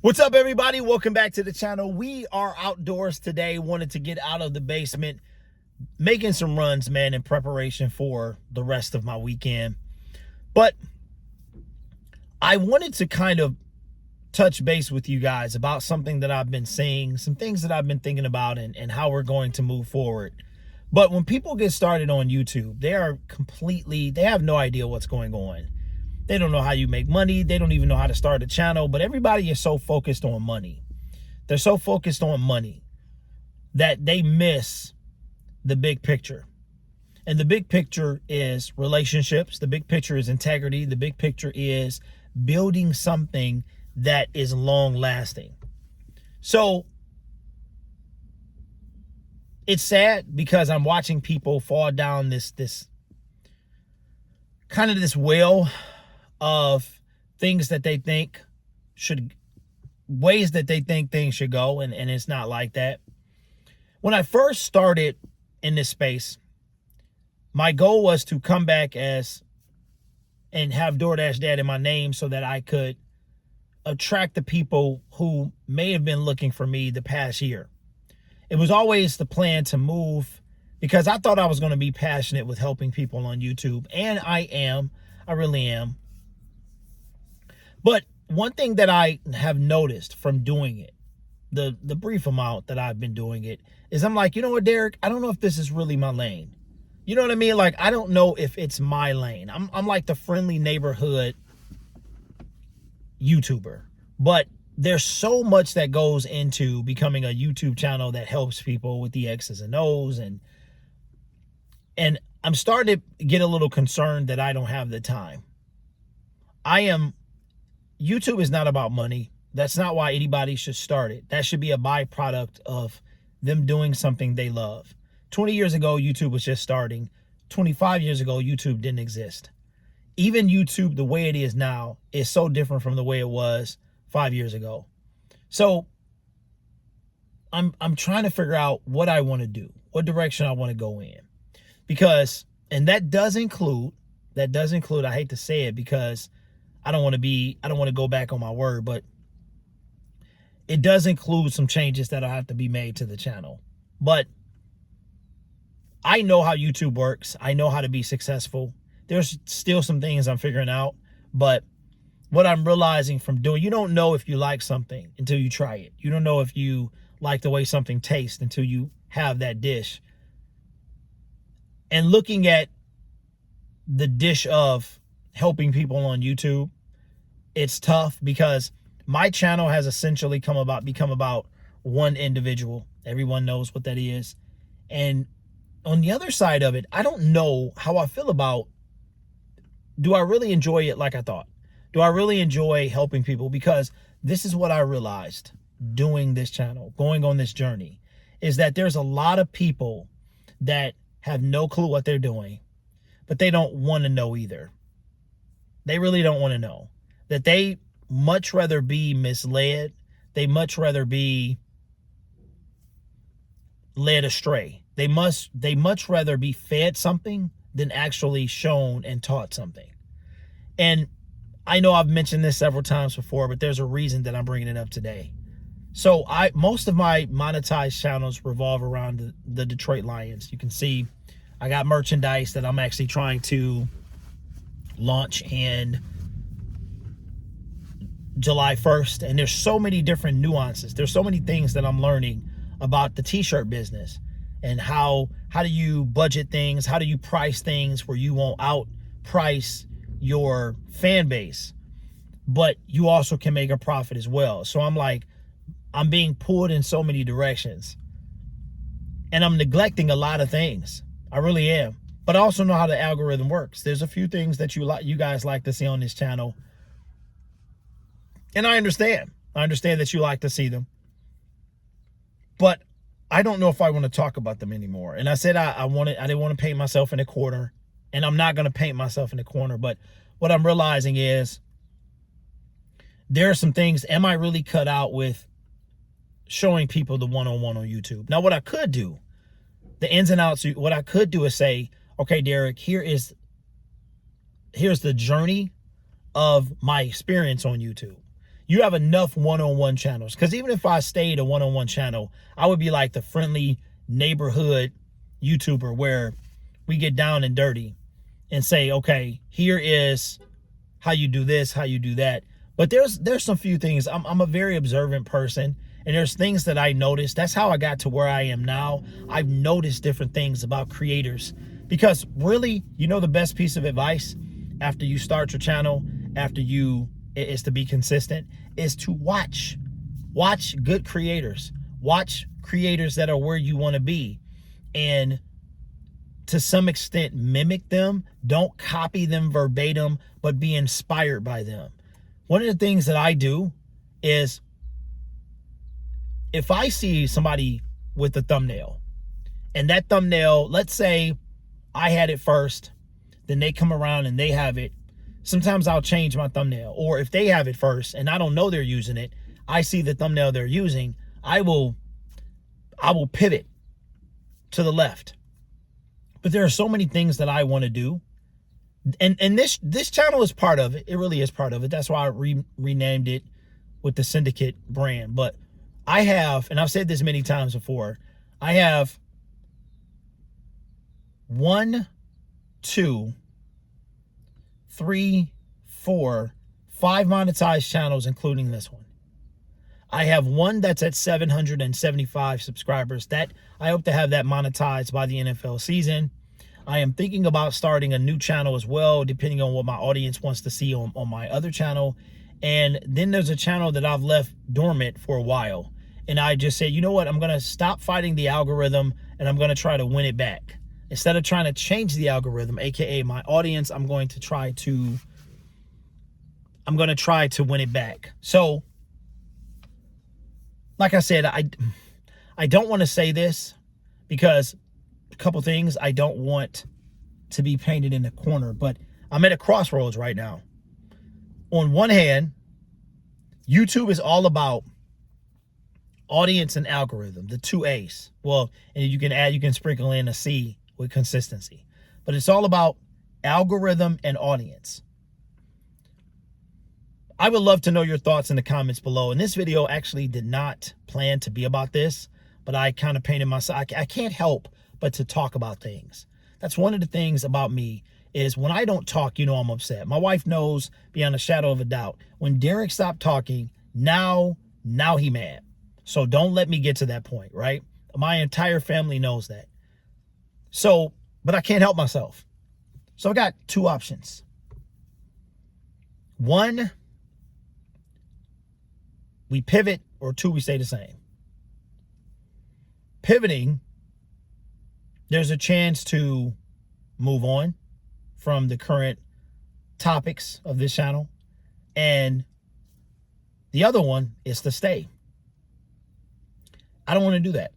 What's up, everybody? Welcome back to the channel. We are outdoors today. Wanted to get out of the basement, making some runs, man, in preparation for the rest of my weekend. But I wanted to kind of touch base with you guys about something that I've been seeing, some things that I've been thinking about, and how we're going to move forward. But when people get started on YouTube, they have no idea what's going on. They don't know how you make money. They don't even know how to start a channel, but everybody is so focused on money. They're so focused on money that they miss the big picture. And the big picture is relationships. The big picture is integrity. The big picture is building something that is long lasting. So it's sad because I'm watching people fall down this kind of this well of things that they think ways that they think things should go, and it's not like that. When I first started in this space, my goal was to come back and have DoorDash Dad in my name so that I could attract the people who may have been looking for me the past year. It was always the plan to move because I thought I was going to be passionate with helping people on YouTube, and I really am. But one thing that I have noticed from doing it, the brief amount that I've been doing it, is I'm like, you know what, Derek, I don't know if this is really my lane. You know what I mean? Like, I don't know if it's my lane. I'm like the friendly neighborhood YouTuber. But there's so much that goes into becoming a YouTube channel that helps people with the X's and O's. And I'm starting to get a little concerned that I don't have the time. YouTube is not about money. That's not why anybody should start it. That should be a byproduct of them doing something they love. 20 years ago, YouTube was just starting. 25 years ago, YouTube didn't exist. Even YouTube, the way it is now, is so different from the way it was 5 years ago. So I'm trying to figure out what I want to do, what direction I want to go in. Because, and that does include, I hate to say it because I don't want to go back on my word, but it does include some changes that'll have to be made to the channel. But I know how YouTube works. I know how to be successful. There's still some things I'm figuring out, but what I'm realizing from doing, you don't know if you like something until you try it. You don't know if you like the way something tastes until you have that dish. And looking at the dish of helping people on YouTube, it's tough because my channel has essentially become about one individual. Everyone knows what that is. And on the other side of it, I don't know how I feel about, do I really enjoy it like I thought? Do I really enjoy helping people? Because this is what I realized doing this channel, going on this journey, is that there's a lot of people that have no clue what they're doing, but they don't want to know either. They really don't want to know. That they much rather be misled. They much rather be led astray. They much rather be fed something than actually shown and taught something. And I know I've mentioned this several times before, but there's a reason that I'm bringing it up today. So most of my monetized channels revolve around the Detroit Lions. You can see I got merchandise that I'm actually trying to launch in July 1st. And there's so many different nuances. There's so many things that I'm learning about the t-shirt business and how do you budget things? How do you price things where you won't outprice your fan base, but you also can make a profit as well. So I'm being pulled in so many directions and I'm neglecting a lot of things. I really am. But I also know how the algorithm works. There's a few things that you guys like to see on this channel. And I understand that you like to see them, but I don't know if I want to talk about them anymore. And I said I didn't want to paint myself in a corner, and I'm not going to paint myself in a corner. But what I'm realizing is there are some things, am I really cut out with showing people the one-on-one on YouTube? Now, what I could do, the ins and outs, what I could do is say, okay, Derek, here's the journey of my experience on YouTube. You have enough one-on-one channels. Because even if I stayed a one-on-one channel, I would be like the friendly neighborhood YouTuber where we get down and dirty and say, okay, here is how you do this, how you do that. But there's some few things. I'm a very observant person, and there's things that I noticed. That's how I got to where I am now. I've noticed different things about creators, because really, you know, the best piece of advice after you start your channel, is to be consistent, is to watch good creators, watch creators that are where you want to be, and to some extent mimic them. Don't copy them verbatim, but be inspired by them. One of the things that I do is, if I see somebody with a thumbnail, and that thumbnail, let's say I had it first, then they come around and they have it, sometimes I'll change my thumbnail. Or if they have it first and I don't know they're using it, I see the thumbnail they're using, I will pivot to the left. But there are so many things that I want to do. And this channel is part of it. It really is part of it. That's why I renamed it with the Syndicate brand. But I have, and I've said this many times before, I have 1, 2, 3, 4, 5 monetized channels, including this one. I have one that's at 775 subscribers. That I hope to have that monetized by the NFL season. I am thinking about starting a new channel as well, depending on what my audience wants to see on my other channel. And then there's a channel that I've left dormant for a while. And I just said, you know what? I'm going to stop fighting the algorithm, and I'm going to try to win it back. Instead of trying to change the algorithm, aka my audience, I'm going to try to win it back. So, like I said, I don't want to say this, because a couple things, I don't want to be painted in a corner, but I'm at a crossroads right now. On one hand, YouTube is all about audience and algorithm, the 2 A's. Well, and you can sprinkle in a C with consistency, but it's all about algorithm and audience. I would love to know your thoughts in the comments below. And this video actually did not plan to be about this, but I kind of painted myself. I can't help but to talk about things. That's one of the things about me, is when I don't talk, you know, I'm upset. My wife knows beyond a shadow of a doubt. When Derek stopped talking, now he mad. So don't let me get to that point, right? My entire family knows that. So, but I can't help myself. So I got 2 options. One, we pivot, or 2, we stay the same. Pivoting, there's a chance to move on from the current topics of this channel. And the other one is to stay. I don't want to do that.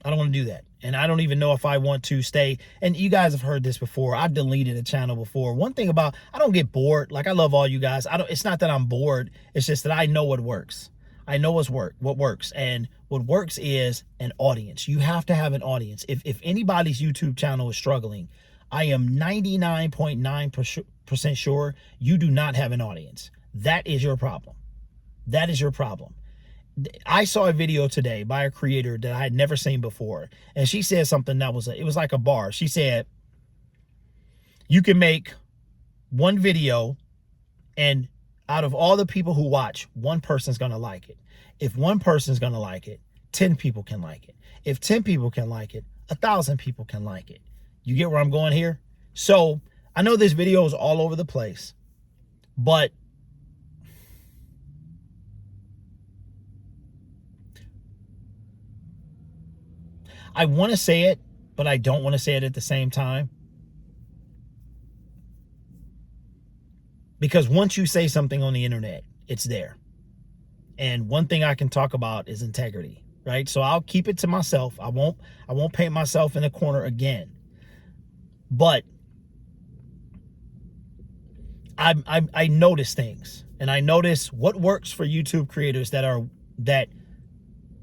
I don't want to do that. And I don't even know if I want to stay. And you guys have heard this before. I've deleted a channel before. One thing about, I don't get bored. Like, I love all you guys. It's not that I'm bored. It's just that I know what works. I know what works. And what works is an audience. You have to have an audience. If anybody's YouTube channel is struggling, I am 99.9% sure you do not have an audience. That is your problem. That is your problem. I saw a video today by a creator that I had never seen before. And she said something that it was like a bar. She said, you can make one video, and out of all the people who watch, one person's going to like it. If one person's going to like it, 10 people can like it. If 10 people can like it, 1,000 people can like it. You get where I'm going here? So I know this video is all over the place, but I want to say it, but I don't want to say it at the same time. Because once you say something on the internet, it's there. And one thing I can talk about is integrity, right? So I'll keep it to myself. I won't paint myself in a corner again. But I notice things, and I notice what works for YouTube creators that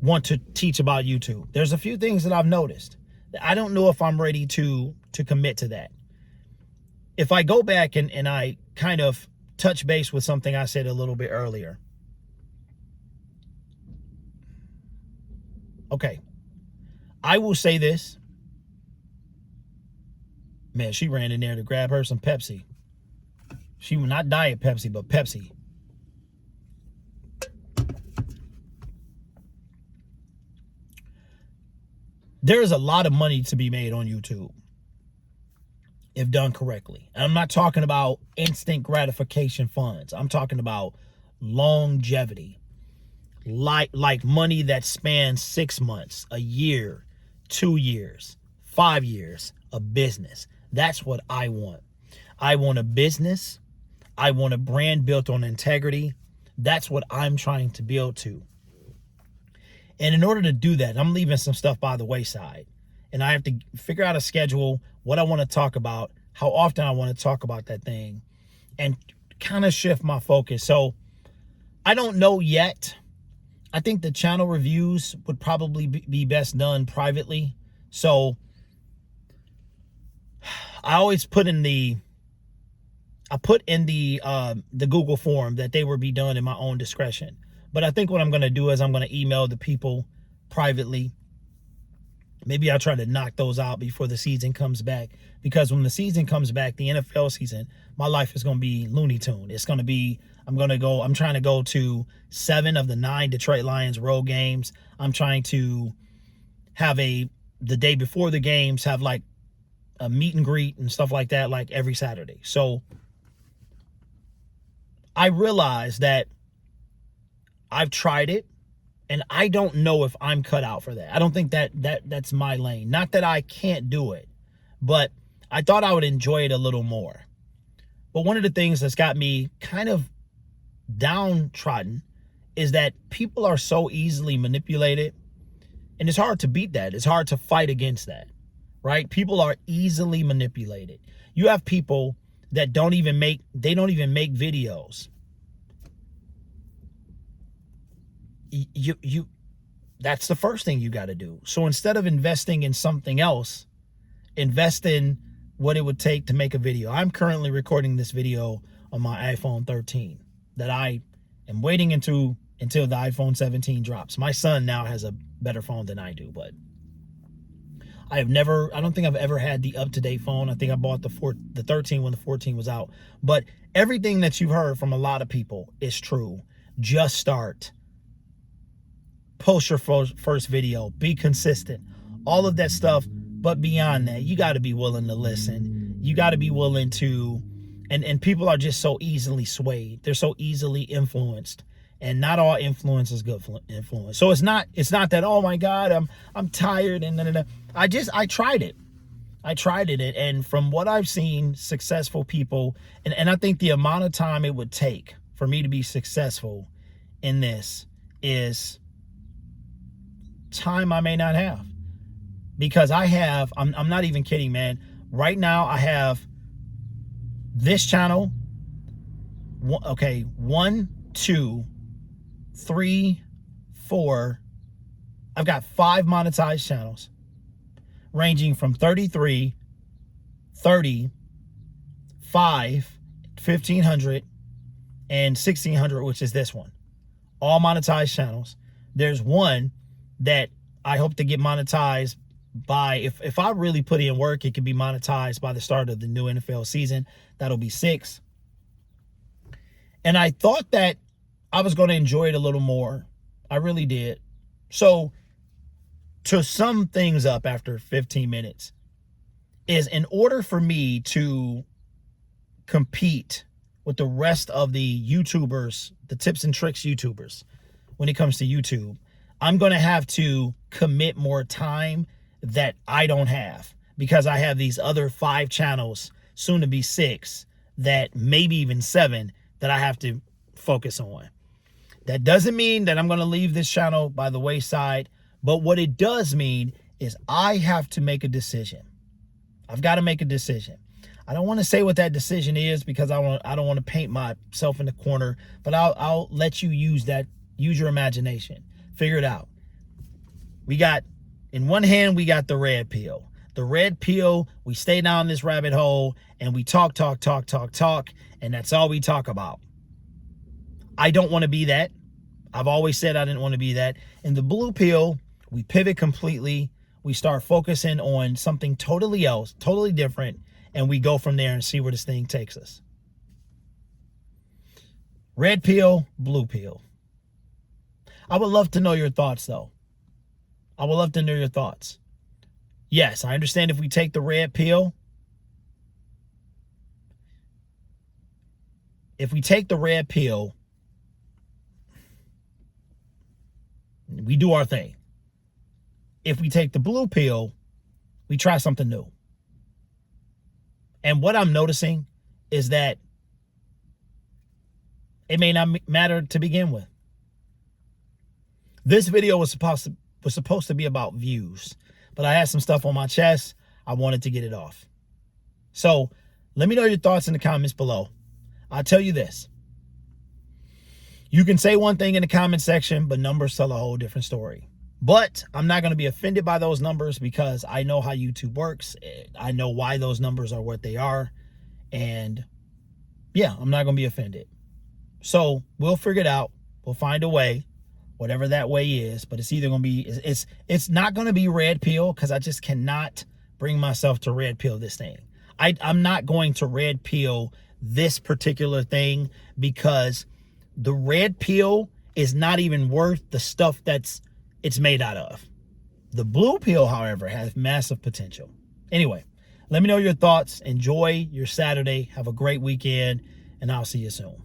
want to teach about YouTube. There's a few things that I've noticed. I don't know if I'm ready to commit to that. If I go back and I kind of touch base with something I said a little bit earlier, Okay. I will say this. Man, she ran in there to grab her some Pepsi. She was not Diet Pepsi, but Pepsi. There is a lot of money to be made on YouTube if done correctly. And I'm not talking about instant gratification funds. I'm talking about longevity. Like money that spans 6 months, a year, 2 years, 5 years, a business. That's what I want. I want a business. I want a brand built on integrity. That's what I'm trying to build to. And in order to do that, I'm leaving some stuff by the wayside. And I have to figure out a schedule, what I want to talk about, how often I want to talk about that thing, and kind of shift my focus. So I don't know yet. I think the channel reviews would probably be best done privately. So I always put in the Google form that they would be done in my own discretion. But I think what I'm going to do is I'm going to email the people privately. Maybe I'll try to knock those out before the season comes back. Because when the season comes back, the NFL season, my life is going to be Looney Tune. It's going to be, I'm trying to go to 7 of the 9 Detroit Lions road games. I'm trying to have the day before the games, have like a meet and greet and stuff like that, like every Saturday. So I realize that I've tried it, and I don't know if I'm cut out for that. I don't think that's my lane. Not that I can't do it, but I thought I would enjoy it a little more. But one of the things that's got me kind of downtrodden is that people are so easily manipulated, and it's hard to beat that. It's hard to fight against that, right? People are easily manipulated. You have people that don't even make videos. That's the first thing you got to do. So instead of investing in something else, invest in what it would take to make a video. I'm currently recording this video on my iPhone 13 that I am waiting until the iPhone 17 drops. My son now has a better phone than I do, but I don't think I've ever had the up-to-date phone. I think I bought the 13 when the 14 was out. But everything that you've heard from a lot of people is true. Just start. Post your first video. Be consistent. All of that stuff. But beyond that, you got to be willing to listen. You got to be willing to, and people are just so easily swayed. They're so easily influenced. And not all influence is good influence. So it's not that, oh my God, I'm tired and I tried it. I tried it, and from what I've seen, successful people, and I think the amount of time it would take for me to be successful in this is time I may not have. Because I'm not even kidding, man. Right now I have this channel. 1, 2, 3, 4. I've got 5 monetized channels ranging from 33, 30, 5, 1500, and 1600, which is this one. All monetized channels. There's one that I hope to get monetized by, if I really put in work, it can be monetized by the start of the new NFL season. That'll be 6. And I thought that I was going to enjoy it a little more. I really did. So to sum things up after 15 minutes is, in order for me to compete with the rest of the YouTubers, the tips and tricks YouTubers, when it comes to YouTube, I'm going to have to commit more time that I don't have, because I have these other 5 channels, soon to be 6, that maybe even 7, that I have to focus on. That doesn't mean that I'm going to leave this channel by the wayside, but what it does mean is I have to make a decision. I've got to make a decision. I don't want to say what that decision is, because I don't want to paint myself in the corner, but I'll let you use your imagination. Figure it out. In one hand, we got the red pill. The red pill, we stay down this rabbit hole and we talk, and that's all we talk about. I don't want to be that. I've always said I didn't want to be that. And the blue pill, We pivot completely. We start focusing on something totally else, totally different, and we go from there and see where this thing takes us. Red pill, blue pill. I would love to know your thoughts, though. I would love to know your thoughts. Yes, I understand if we take the red pill. If we take the red pill, we do our thing. If we take the blue pill, we try something new. And what I'm noticing is that it may not matter to begin with. This video was supposed to be about views, but I had some stuff on my chest. I wanted to get it off. So let me know your thoughts in the comments below. I'll tell you this. You can say one thing in the comment section, but numbers tell a whole different story. But I'm not going to be offended by those numbers because I know how YouTube works. I know why those numbers are what they are. And yeah, I'm not going to be offended. So we'll figure it out. We'll find a way, whatever that way is. But it's either going to be, it's not going to be red pill because I just cannot bring myself to red pill this thing. I'm not going to red pill this particular thing because the red pill is not even worth the stuff it's made out of. The blue pill, however, has massive potential. Anyway, let me know your thoughts. Enjoy your Saturday. Have a great weekend, and I'll see you soon.